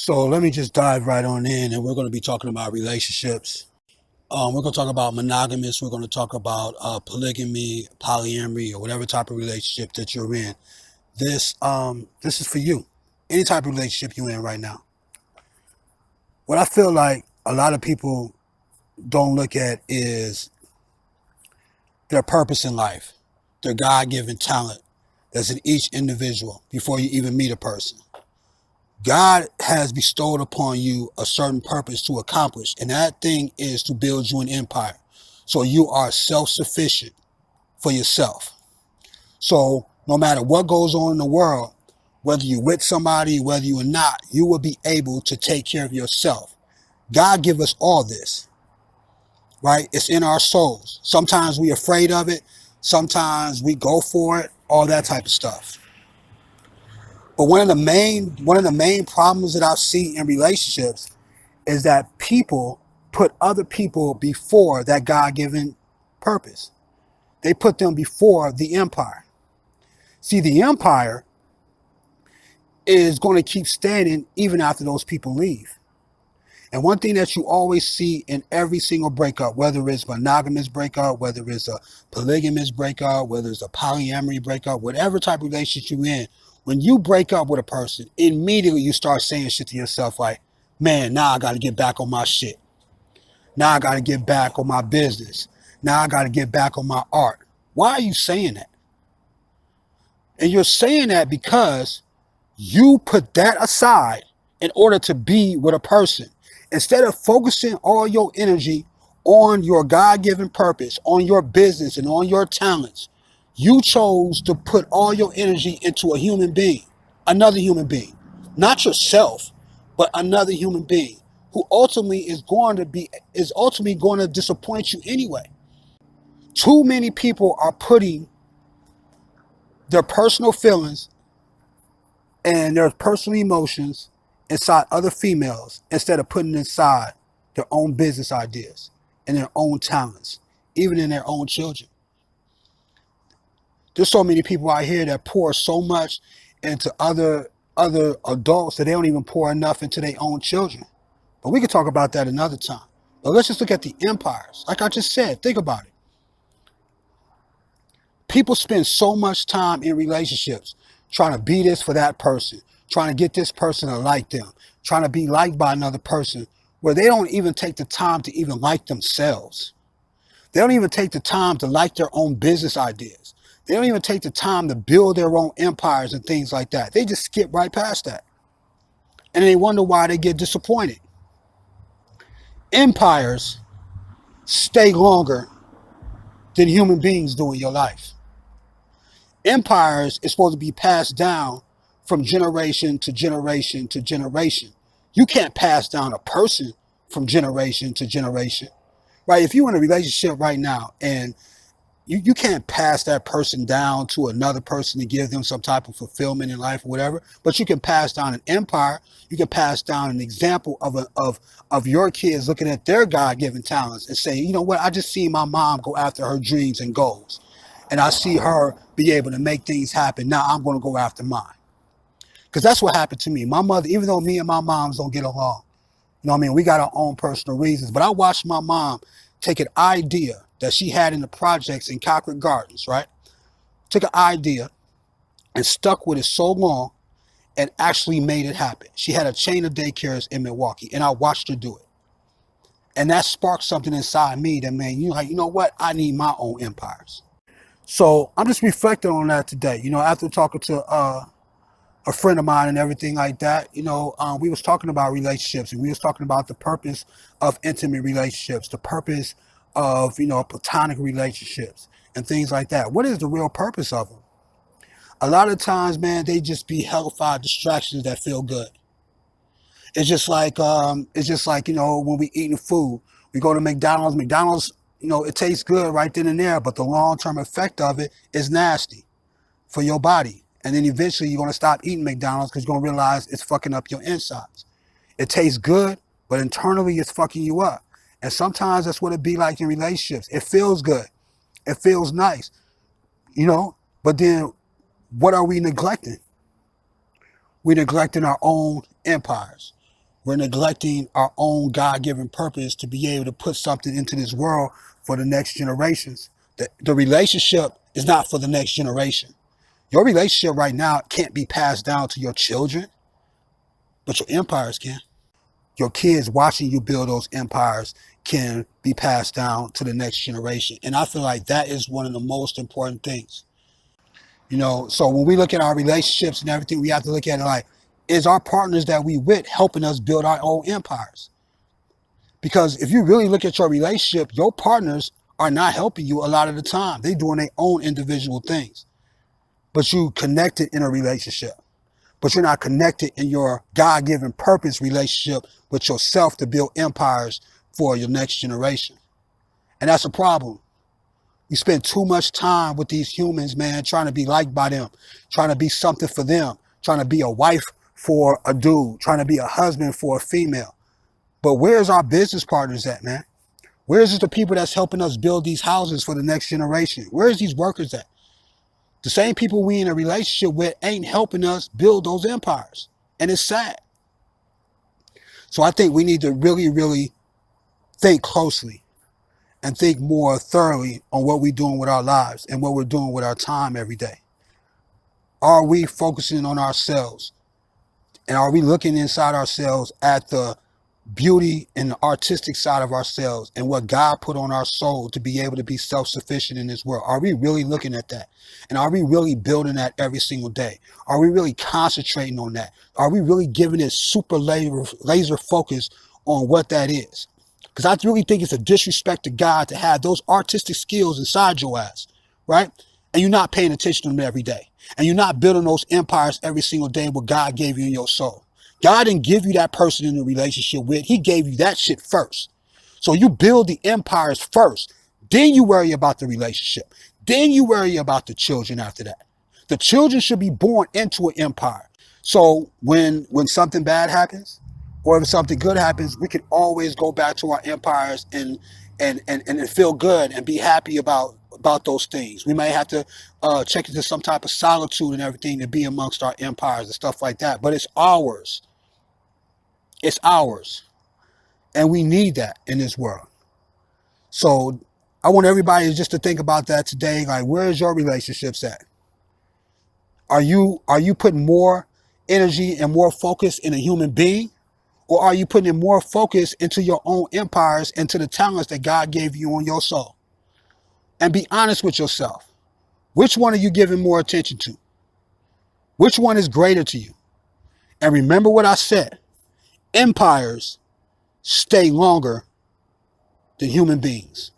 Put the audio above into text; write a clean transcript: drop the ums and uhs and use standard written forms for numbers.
So let me just dive right on in, and we're going to be talking about relationships. We're going to talk about monogamous. We're going to talk about polygamy, polyamory, or whatever type of relationship that you're in. This is for you. Any type of relationship you're in right now. What I feel like a lot of people don't look at is their purpose in life, their God-given talent that's in each individual before you even meet a person. God has bestowed upon you a certain purpose to accomplish, and that thing is to build you an empire. So you are self-sufficient for yourself. So no matter what goes on in the world, whether you're with somebody, whether you're not, you will be able to take care of yourself. God give us all this, right? It's in our souls. Sometimes we're afraid of it. Sometimes we go for it, all that type of stuff. But one of the main problems that I see in relationships is that people put other people before that God-given purpose. They put them before the empire. See, the empire is going to keep standing even after those people leave. And one thing that you always see in every single breakup, whether it's monogamous breakup, whether it's a polygamous breakup, whether it's a polyamory breakup, whatever type of relationship you're in, when you break up with a person, immediately you start saying shit to yourself like, man, now I got to get back on my shit. Now I got to get back on my business. Now I got to get back on my art. Why are you saying that? And you're saying that because you put that aside in order to be with a person. Instead of focusing all your energy on your God-given purpose, on your business and on your talents, you chose to put all your energy into a human being, another human being, not yourself, but another human being who ultimately is going to disappoint you anyway. Too many people are putting their personal feelings and their personal emotions inside other females instead of putting inside their own business ideas and their own talents, even in their own children. There's so many people out here that pour so much into other adults that they don't even pour enough into their own children. But we could talk about that another time. But let's just look at the empires. Like I just said, think about it. People spend so much time in relationships trying to be this for that person, trying to get this person to like them, trying to be liked by another person, where they don't even take the time to even like themselves. They don't even take the time to like their own business ideas. They don't even take the time to build their own empires and things like that. They just skip right past that. And they wonder why they get disappointed. Empires stay longer than human beings do in your life. Empires is supposed to be passed down from generation to generation to generation. You can't pass down a person from generation to generation, right? If you're in a relationship right now and you can't pass that person down to another person to give them some type of fulfillment in life or whatever, but you can pass down an empire. You can pass down an example of your kids looking at their God-given talents and saying, you know what, I just see my mom go after her dreams and goals. And I see her be able to make things happen. Now I'm going to go after mine. Because that's what happened to me. My mother, even though me and my moms don't get along, you know what I mean? We got our own personal reasons. But I watched my mom take an idea that she had in the projects in Cochran Gardens, right? Took an idea and stuck with it so long and actually made it happen. She had a chain of daycares in Milwaukee, and I watched her do it. And that sparked something inside me that made you like, you know what? I need my own empires. So I'm just reflecting on that today. You know, after talking to a friend of mine and everything like that, you know, we was talking about relationships, and we was talking about the purpose of intimate relationships, the purpose of, you know, platonic relationships and things like that. What is the real purpose of them? A lot of times, man, they just be hellfire distractions that feel good. It's just like, you know, when we eating food, we go to McDonald's. McDonald's, you know, it tastes good right then and there, but the long-term effect of it is nasty for your body. And then eventually you're going to stop eating McDonald's because you're going to realize it's fucking up your insides. It tastes good, but internally it's fucking you up. And sometimes that's what it be like in relationships. It feels good. It feels nice, you know, but then what are we neglecting? We're neglecting our own empires. We're neglecting our own God-given purpose to be able to put something into this world for the next generations. The relationship is not for the next generation. Your relationship right now can't be passed down to your children, but your empires can. Your kids watching you build those empires can be passed down to the next generation. And I feel like that is one of the most important things. You know, so when we look at our relationships and everything, we have to look at it like, is our partners that we with helping us build our own empires? Because if you really look at your relationship, your partners are not helping you a lot of the time. They're doing their own individual things. But you connected in a relationship. But you're not connected in your God-given purpose relationship with yourself to build empires for your next generation. And that's a problem. You spend too much time with these humans, man, trying to be liked by them, trying to be something for them, trying to be a wife for a dude, trying to be a husband for a female. But where's our business partners at, man? Where's the people that's helping us build these houses for the next generation? Where's these workers at? The same people we in a relationship with ain't helping us build those empires. And it's sad. So I think we need to really, really think closely and think more thoroughly on what we're doing with our lives and what we're doing with our time every day. Are we focusing on ourselves? And are we looking inside ourselves at the beauty and the artistic side of ourselves and what God put on our soul to be able to be self-sufficient in this world? Are we really looking at that? And are we really building that every single day? Are we really concentrating on that? Are we really giving it super laser focus on what that is? Because I really think it's a disrespect to God to have those artistic skills inside your ass, right? And you're not paying attention to them every day. And you're not building those empires every single day what God gave you in your soul. God didn't give you that person in a relationship with. He gave you that shit first. So you build the empires first. Then you worry about the relationship. Then you worry about the children after that. The children should be born into an empire. So when something bad happens, or if something good happens, we can always go back to our empires and feel good and be happy about those things. We may have to check into some type of solitude and everything to be amongst our empires and stuff like that. But it's ours. It's ours. And we need that in this world. So I want everybody just to think about that today. Like, where is your relationships at? Are you putting more energy and more focus in a human being? Or are you putting more focus into your own empires and to the talents that God gave you on your soul? And be honest with yourself. Which one are you giving more attention to? Which one is greater to you? And remember what I said. Empires stay longer than human beings.